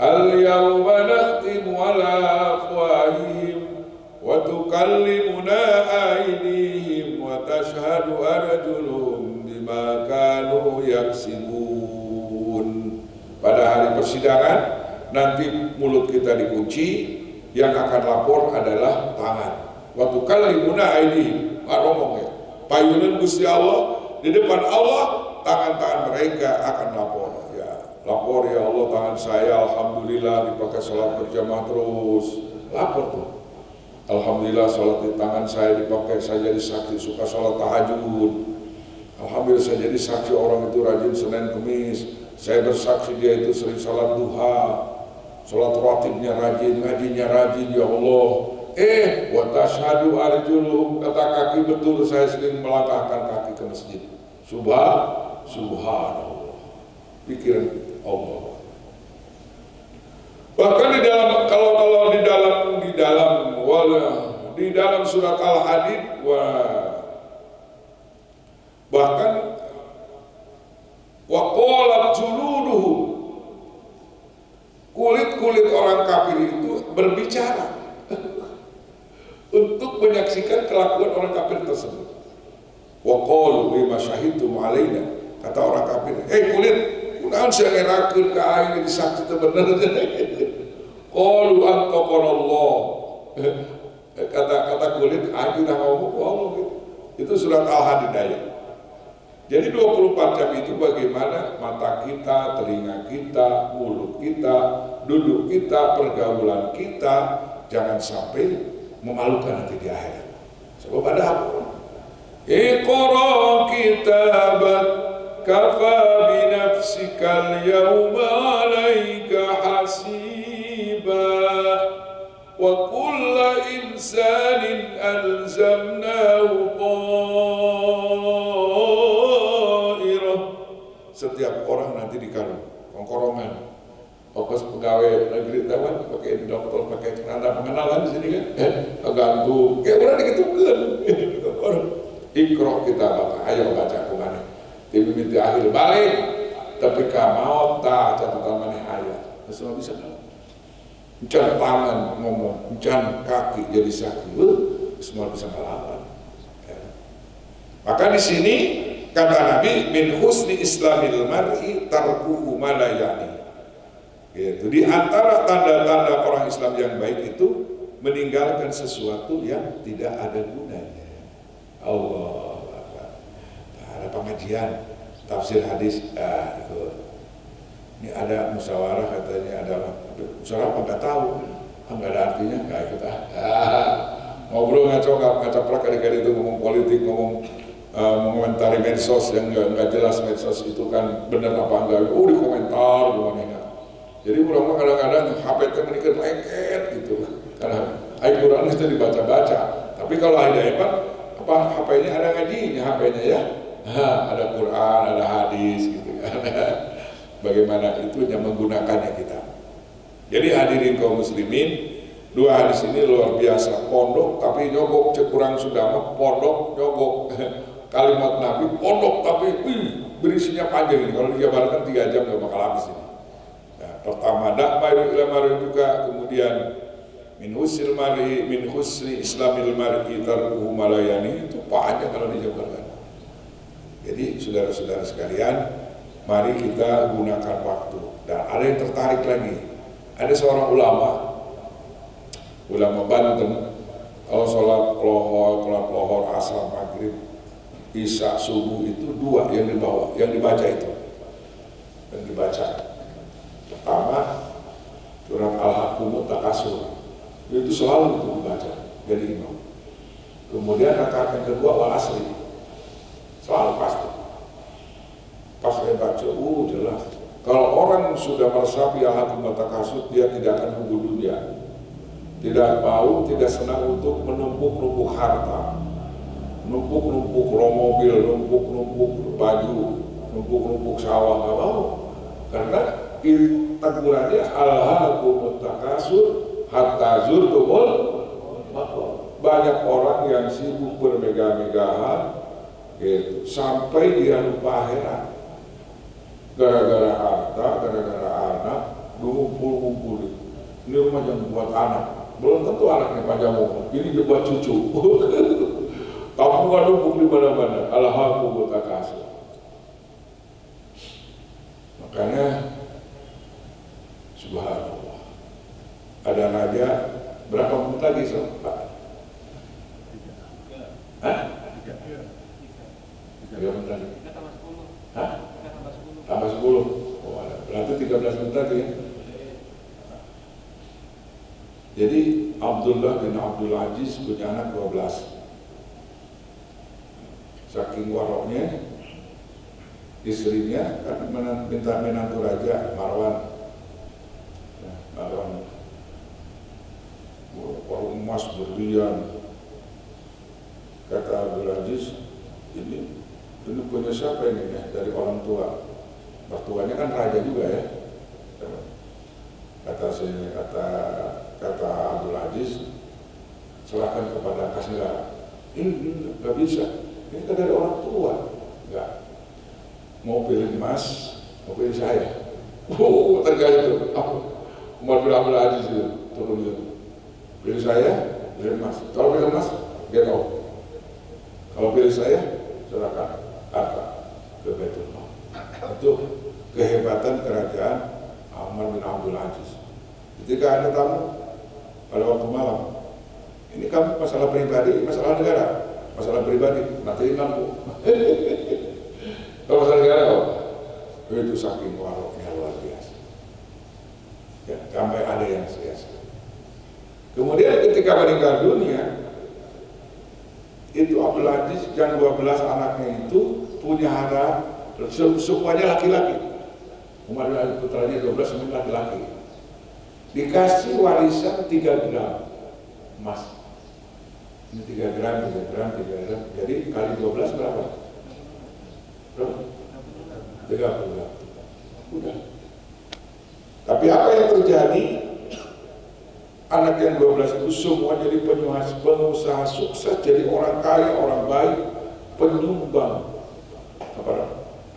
Al-yawma nakhtimu ala afwahihim wa tukallimuna aydihim wa tashhadu arjuluhum bima kanu yaksibun. Pada hari persidangan nanti mulut kita dikunci, yang akan lapor adalah tangan. Wa tukallimuna aydihim, ngomong ya. Payunan Gusti Allah di depan Allah, tangan-tangan mereka akan lapor. Lapor, ya Allah, tangan saya alhamdulillah dipakai sholat berjamaah terus. Lapor tuh. Alhamdulillah sholat di tangan saya dipakai, saya jadi saksi suka sholat tahajud. Alhamdulillah saya jadi saksi orang itu rajin Senin Kemis. Saya bersaksi dia itu sering sholat duha, sholat rawatibnya rajin, ngajinya rajin, ya Allah. Wa tashhadu arjuluhum, kata kaki betul saya sering melangkahkan kaki ke masjid. Subhanallah. Pikiran kita, Allah. Bahkan di dalam kalau di dalam surat Al-Hadid, bahkan wa qalat juluduhum, kulit orang kafir itu berbicara untuk menyaksikan kelakuan orang kafir tersebut. Wa qalu bima syahidtum alaina, kata orang kafir, kulit, kunaon saya ngerakeun ka aing disaksi teu bener. Qalu antaqallah, kata kulit, aing udah ngomong Allah gitu. Itu surat Al-Hadid ayat. Jadi 24 jam itu bagaimana mata kita, telinga kita, mulut kita, duduk kita, pergaulan kita jangan sampai memalukan nanti di akhirat. Sebab ada apa? Iqra kitabak kafa binafsikal yawma alaika hasiba wa kulla insanin alzamnahu ta'irah. Setiap orang nanti kongkorongan. Fokus pegawai negeri teman pakai dokter, pakai penanda pengenalan di sini kan, tergantung. Kayak orang diketukan. Orang Iqra kitabak, ayo baca kumane. Tiba minta akhir balik, tapi kamau tak catatan mana ayat. Semua bisa kan? Encan tangan ngomong, encan kaki jadi saksi, semua bisa melawan. Maka di sini kata Nabi, min husni islamil mar'i tarkuhu ma la ya'ni. Gitu. Di antara tanda-tanda orang Islam yang baik itu meninggalkan sesuatu yang tidak ada gunanya. Allah Akbar. Ada pengajian tafsir hadis, itu. Ini ada musyawarah katanya, ada musyawarah nggak tahu, nggak ada artinya, nggak ikut ngobrol ngaco-ngaco kali-kali itu ngomong politik, ngomong mengomentari medsos yang nggak jelas. Medsos itu kan benar apa enggak? Di komentar gimana? Jadi orang kadang-kadang HP menikah lengket gitu, karena Al-Quran itu dibaca-baca. Tapi kalau ada hebat, HP-nya ada ngajinya, HP-nya ya, ada Quran, ada hadis gitu kan. Bagaimana itu yang menggunakannya kita. Jadi hadirin kaum muslimin, dua hadis ini luar biasa. Pondok tapi nyogok, cekurang sudah pondok nyogok. Kalimat Nabi pondok tapi berisinya panjang ini. Kalau dijabarkan 3 jam gak bakal habis ini. Pertama dakmairu ila mari juga, kemudian min husni islamil mar'i tarkuhu malayani, itu panjang kalau dijabarkan. Jadi saudara-saudara sekalian, mari kita gunakan waktu. Dan ada yang tertarik lagi, ada seorang ulama Banten, kalau sholat lohor, asar, maghrib, isya, subuh itu 2 yang dibaca itu, yang dibaca. Pertama, surat Al-Haqqum Takasur, itu selalu itu dibaca dari imam. Kemudian rakaat yang kedua wal asri, selalu pasti. Pas saya baca, jelas Kalau orang sudah meresapi al-hakum wa takasur, dia tidak akan hubung dunia, tidak mau, tidak senang untuk menumpuk-numpuk harta, numpuk-numpuk mobil, numpuk-numpuk baju, numpuk-numpuk sawah, nggak mau. Karena tegurannya al-hakum wa takasur hatta zurtumul maqabir. Banyak orang yang sibuk bermegah-megahan gitu, sampai dia lupa akhirat. Gara-gara harta, gara-gara anak, ngumpul-ngumpul. Ini rumah yang buat anak, belum tentu anaknya panjang umur. Ini dia buat cucu. Kamu kan numpuk di mana-mana. Al-hakum wa takasur. Makanya, subhanallah. Ada raja, berapa menit lagi Pak? Hah? 3 menit lagi. Hah? Tambah 10. Oh, berarti 13 menit lagi ya. Jadi Abdullah bin Abdul Aziz punya anak 12. Saking waroknya, istrinya kan minta menantu raja Marwan. Marwan emas berlian. Kata Abdul Aziz, ini punya siapa ini ya? Dari orang tua. Mertuanya kan raja juga ya. Kata Abdul Aziz, serahkan kepada Kasira. Ini nggak bisa. Ini kan dari orang tua. Nggak. Mau pilih emas, mau pilih saya. Terkait itu. Umar bin Abdul Aziz itu turun itu. Pilih saya, pilih emas. Kalau pilih emas, dia tahu. Kalau pilih saya, serahkan harta ke Baitul Mal. Itu kehebatan kerajaan Umar bin Abdul Aziz. Ketika ada tamu pada waktu malam, ini kamu masalah pribadi, masalah negara, masalah pribadi, nanti lampu. Kalau masalah negara, itu saking waroknya luar biasa. Ya, sampai ada yang sia-sia. Kemudian ketika meninggal dunia, itu Abdul Aziz dan 12 anaknya itu punya harta, semuanya laki-laki. Umar bin Aziz putranya 12 semua laki-laki. Dikasih warisan 3 gram emas. Ini 3 gram. Jadi kali 12 berapa? Berapa? 30 gram. Udah. Tapi apa yang terjadi? Anak yang 12 itu semua jadi pengusaha sukses, jadi orang kaya, orang baik, penyumbang.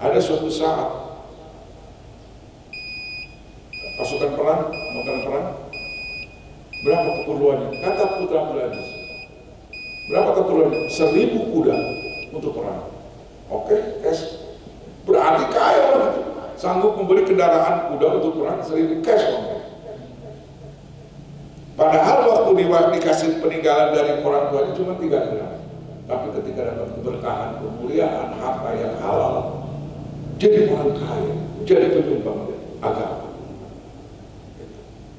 Ada suatu saat pasukan perang, makanan perang, berapa keperluannya? Kata putra Abdul Aziz, berapa keperluannya? 1000 kuda untuk perang. Oke, cash. Berarti kaya orang itu, sanggup membeli kendaraan kuda untuk perang 1000 cash orang. Padahal waktu dikasih peninggalan dari orang tuanya cuma 3 gram. Tapi ketika dapat keberkahan, kemuliaan, harta yang halal, jadi orang kaya, jadi penyumbang agama.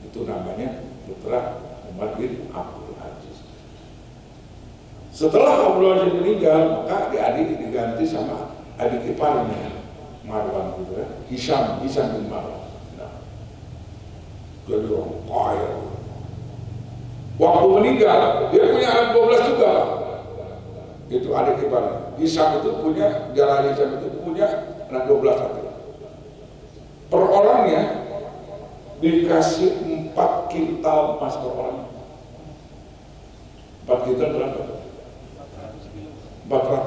Itu namanya putra Umar bin Abdul Aziz. Setelah Abdul Aziz meninggal, maka adik diganti sama adik iparnya, Marwan gitu ya, Hisham bin Marwan. Nah, jadi orang kaya. Waktu meninggal, dia punya anak 12 juga. Itu adik iparnya. Hisham itu punya, Jalal Hisham itu punya anak 12 lagi. Per orangnya dikasih 4 kintal emas per orang. 4 kintal berapa?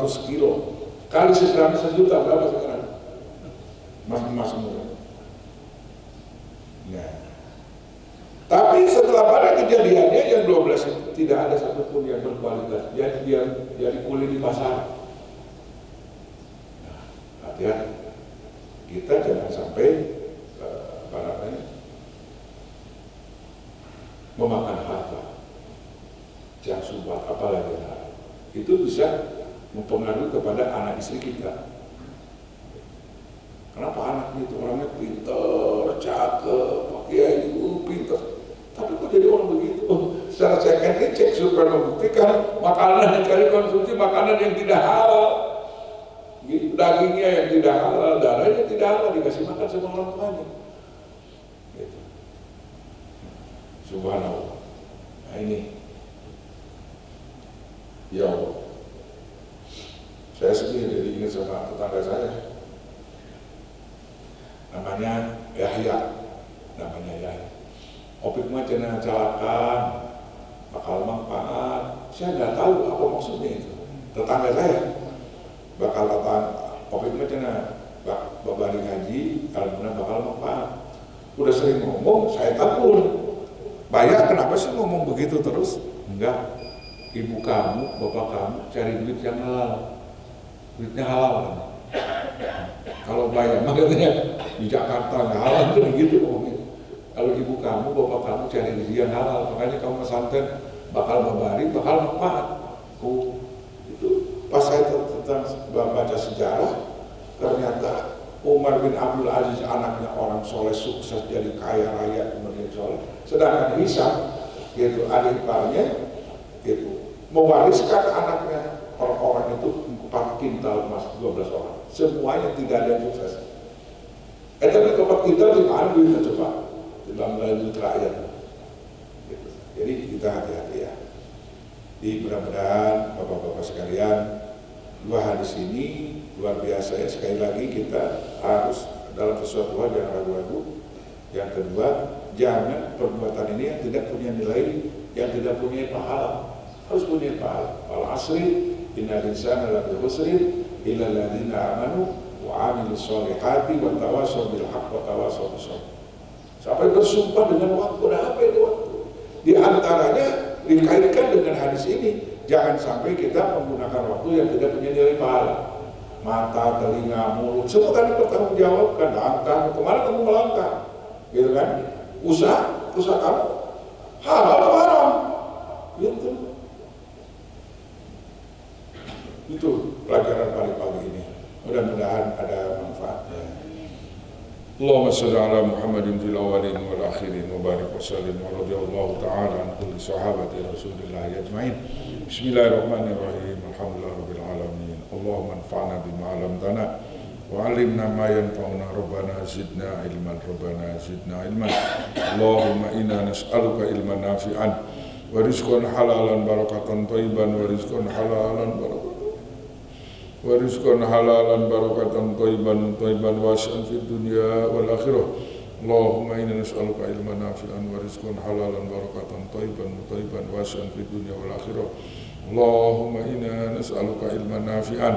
400 kilo. Kali sekarang 1 juta, berapa sekarang? Emas murah. Nah. Tapi setelah pada kejadiannya yang 12 itu tidak ada satupun yang berkualitas. Jadi kuli di pasar. Nah, hati-hati. Kita jangan sampai memakan harta yang subhat, apalagi haram. Itu bisa mempengaruhi kepada anak istri kita. Kenapa anaknya itu orangnya pintar, cakep, pakai pintar, tapi kok jadi orang begitu? Secara saya cek supaya membuktikan makanan yang kali konsumsi makanan yang tidak halal. Gitu. dagingnya yang tidak halal, darahnya tidak halal dikasih makan sama orang tuanya. Gitu. Subhanallah. Nah ini, ya Allah. Saya sendiri jadi ingat sama tetangga saya. Namanya Yahya. Opik mah cenah calakan, bakal manfaat. Saya nggak tahu apa maksudnya itu. Tetangga saya bakal datang, opik mah cenah babari ngaji, alhamdulillah bakal manfaat. Udah sering ngomong, saya takut. Bayar kenapa sih ngomong begitu terus? Enggak. Ibu kamu, bapak kamu cari duit yang halal. Duitnya halal kan? Kalau bayar, makanya di Jakarta nggak halal itu begitu ngomongnya. Kalau ibu kamu, bapak kamu cari rezeki yang halal, makanya kamu pesantren bakal membari, bakal manfaat. Oh, itu pas saya tentang baca sejarah, ternyata Umar bin Abdul Aziz anaknya orang soleh sukses jadi kaya raya kemudian soleh, sedangkan Hisam yaitu adik iparnya itu mewariskan anaknya orang-orang itu 4 kintal emas 12 orang, semuanya tidak ada yang sukses. Tapi 4 kintal diambil coba dalam lanjut rakyat. Gitu. Jadi kita hati-hati ya. Di mudah-mudahan bapak-bapak sekalian, 2 hadis ini luar biasa ya. Sekali lagi kita harus dalam sesuatu hal jangan ragu-ragu. Yang kedua, jangan perbuatan ini yang tidak punya nilai, yang tidak punya pahala. Harus punya pahala. Wal asri innal insana lafi khusrin illa alladziina aamanu wa 'amilus shalihati wa tawassaw bil haqqi wa tawassaw bis sabr. Sampai bersumpah dengan waktu, apa itu waktu? Di antaranya dikaitkan dengan hadis ini, jangan sampai kita menggunakan waktu yang tidak punya nilai pahala. Mata, telinga, mulut, semua kan dipertanggungjawabkan. Langkah, kemana kamu melangkah? Gitu kan? Usaha kamu halal atau haram? Gitu. Itu pelajaran pagi ini. Mudah-mudahan ada manfaatnya. Allahumma salli ala Muhammadin fil awwalin wal akhirin wa barik wa sallim wa radhiyallahu ta'ala an kulli sahabati Rasulillah ajma'in. Bismillahirrahmanirrahim. Alhamdulillahirabbil alamin. Allahumma anfa'na bima 'allamtana wa 'allimna ma yanfa'una rabbana zidna ilman rabbana zidna ilman. Allahumma inna nas'aluka ilman nafi'an wa rizqan halalan barakatan thayyiban wa rizqan halalan barakatan warizqan halalan barakatan thayyiban wasi'an fid dunya wal akhirah. Allahumma inna nas'aluka ilman nafi'an wa rizqan halalan barakatan thayyiban wasi'an fid dunya wal akhirah. Allahumma inna nas'aluka ilman nafi'an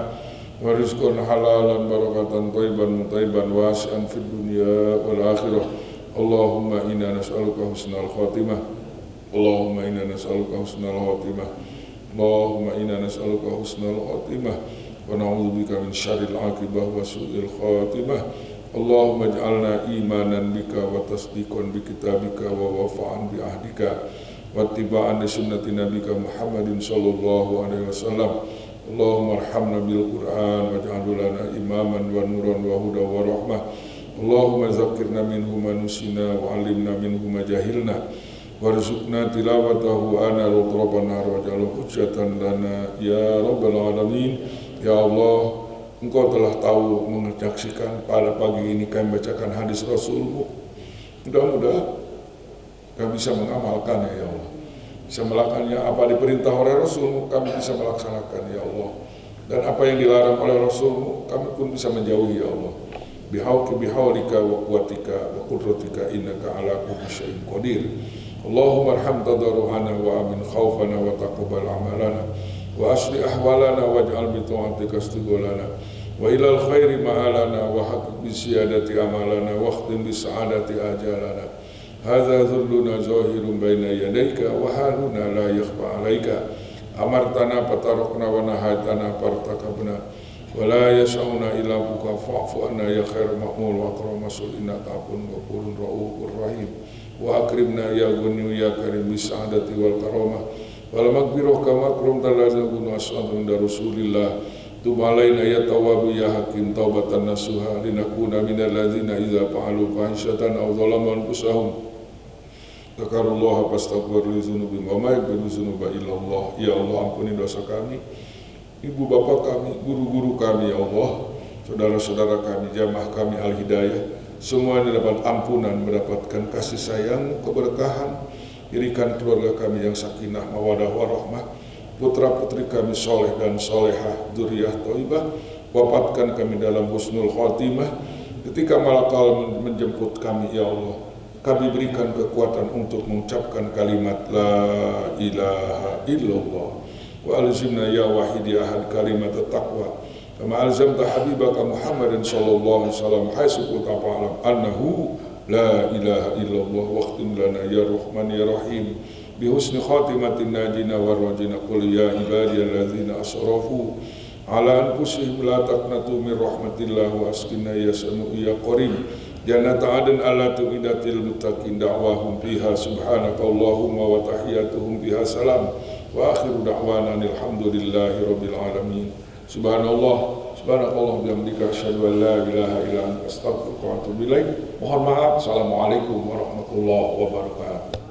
wa rizqan halalan barakatan thayyiban wasi'an fid dunya wal akhirah. Allahumma inna nas'aluka husnal khatimah. Allahumma inna nas'aluka husnal khatimah. Allahumma inna nas'aluka husnal khatimah. Wa na'udzubika min syarril 'aqibah wa su'il khatimah. Allahumma ij'alna imanan bika wa tasdiqan bi kitabika wa wafa'an bi ahdika wa ittiba'an li sunnati nabika Muhammadin sallallahu alaihi wasallam. Allahumma arhamna bil Qur'an waj'alhu lana imaman wa nuran wa hudan wa rahmah. Allahumma zakkirna minhu ma nusina wa 'allimna minhu ma jahilna warzuqna tilawatahu ana al-atrafan waj'alhu hujjatan lana ya rabbal alamin. Ya Allah, Engkau telah tahu menyaksikan pada pagi ini kami bacakan hadis Rasul-Mu. Mudah-mudahan kami bisa mengamalkannya ya Allah. Bisa melakukannya apa diperintah oleh Rasul-Mu, kami bisa melaksanakan ya Allah. Dan apa yang dilarang oleh Rasul-Mu, kami pun bisa menjauhi ya Allah. Bihawlika wa quwwatika wa qudratika innaka ala kulli syai'in qadir. Allahumma arham tadarruhana wa amin khawfana wa taqabbal amalana. Wa asli ahwalana waj'al bi ta'atika istiqbalana wa ilal khairi ma'alana wa haqqi bi siyadati amalana wa khtim bi sa'adati ajalana. Hadza dhulluna zahirun baina yadayka wa haluna la yakhfa 'alaika. Amartana fatarokna wa nahaitana fartakabna wa la yas'auna ila buka fa'fu anna ya khairul ma'mul wa akramasul innaka afun ghafurur rahufur rahim. Wa akrimna ya ghani ya karim bi sa'adati wal karamah wal maghfirah kama akramta lazaquna as'adu min rasulillah. Tub alaina ya tawwabu ya hakim taubatan nasuha linakuna minal ladzina idza fa'alu fahishatan aw zalamu anfusahum dzakarullaha fastaghfiru lidzunubihim wa ma yaghfiru dzunuba illallah. Ya Allah, ampuni dosa kami, ibu bapak kami, guru-guru kami ya Allah. saudara-saudara kami, jamaah kami Al-Hidayah, semuanya dapat ampunan, mendapatkan kasih sayang, keberkahan. Dirikan keluarga kami yang sakinah, mawadah, warahmah, putra-putri kami soleh dan solehah, dzurriyyah thayyibah. Wafatkan kami dalam husnul khotimah. Ketika malakal menjemput kami, ya Allah, kami berikan kekuatan untuk mengucapkan kalimat la ilaha illallah. Wa alzimna ya wahid ya ahad kalimat taqwa. Kama alzamta habibaka Muhammadin sallallahu alaihi wasallam haitsu kunta fa'lam annahu la ilaha illallah waqtim lana ya rahman ya rahim bi husni khatimatin najina wa rajina qul ya ibadiyalladzina asrafu ala anfusihim la taqnatu min rahmatillah wa asqina ya sami'u ya qarib jannata adn allati uiddatil muttaqin da'wahum fiha subhanakallahumma wa tahiyyatuhum fiha salam wa akhiru da'wana alhamdulillahi rabbil alamin. Subhanallah, subhanakallah bihamdika asyhadu an la ilaha illa anta astaghfiruka wa atubu ilaik. Mohon maaf. Assalamualaikum warahmatullahi wabarakatuh.